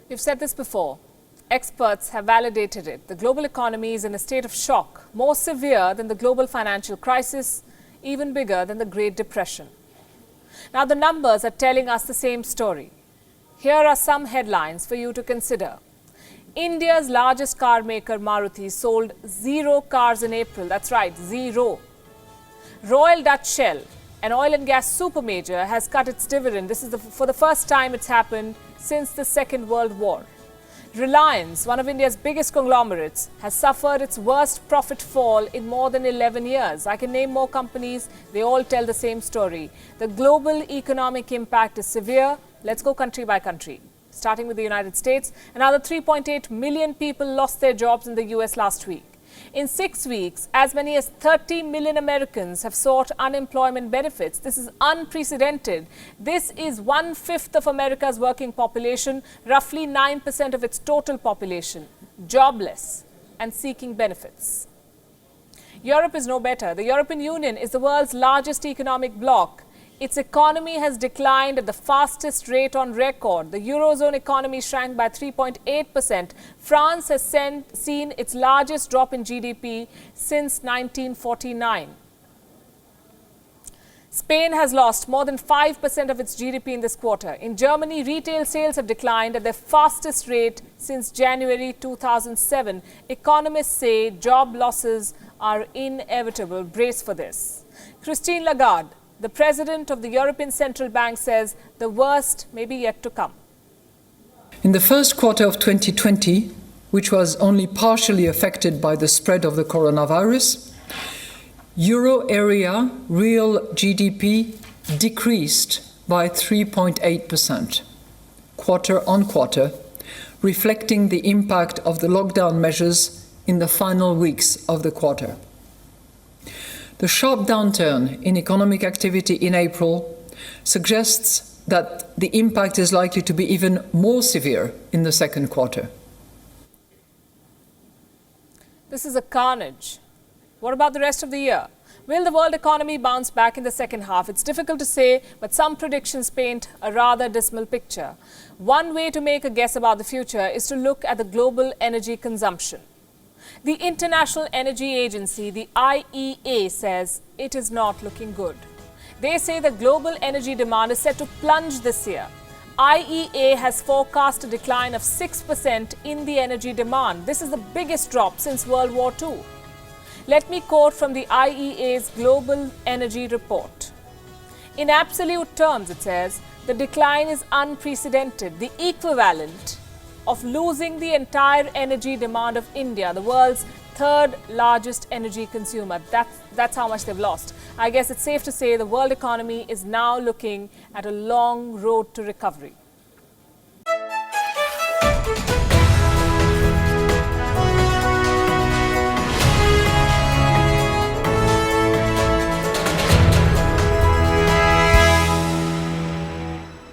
We've said this before. Experts have validated it. The global economy is in a state of shock, more severe than the global financial crisis, even bigger than the Great Depression. Now, the numbers are telling us the same story. Here are some headlines for you to consider. India's largest car maker, Maruti, sold 0 cars in April. That's right, 0. Royal Dutch Shell, an oil and gas super major, has cut its dividend. This is for the first time it's happened since the Second World War. Reliance, one of India's biggest conglomerates, has suffered its worst profit fall in more than 11 years. I can name more companies. They all tell the same story. The global economic impact is severe. Let's go country by country. Starting with the United States, another 3.8 million people lost their jobs in the US last week. In 6 weeks, as many as 30 million Americans have sought unemployment benefits. This is unprecedented. This is 1/5 of America's working population, roughly 9% of its total population, jobless and seeking benefits. Europe is no better. The European Union is the world's largest economic bloc. Its economy has declined at the fastest rate on record. The Eurozone economy shrank by 3.8%. France has seen its largest drop in GDP since 1949. Spain has lost more than 5% of its GDP in this quarter. In Germany, retail sales have declined at their fastest rate since January 2007. Economists say job losses are inevitable. Brace for this. Christine Lagarde, the president of the European Central Bank, says the worst may be yet to come. In the first quarter of 2020, which was only partially affected by the spread of the coronavirus, Euro area real GDP decreased by 3.8%, quarter on quarter, reflecting the impact of the lockdown measures in the final weeks of the quarter. The sharp downturn in economic activity in April suggests that the impact is likely to be even more severe in the second quarter. This is a carnage. What about the rest of the year? Will the world economy bounce back in the second half? It's difficult to say, but some predictions paint a rather dismal picture. One way to make a guess about the future is to look at the global energy consumption. The International Energy Agency, the IEA, says it is not looking good. They say the global energy demand is set to plunge this year. IEA has forecast a decline of 6% in the energy demand. This is the biggest drop since World War II. Let me quote from the IEA's Global Energy Report. In absolute terms, it says, the decline is unprecedented, the equivalent of losing the entire energy demand of India, the world's third largest energy consumer. That's how much they've lost. I guess it's safe to say the world economy is now looking at a long road to recovery.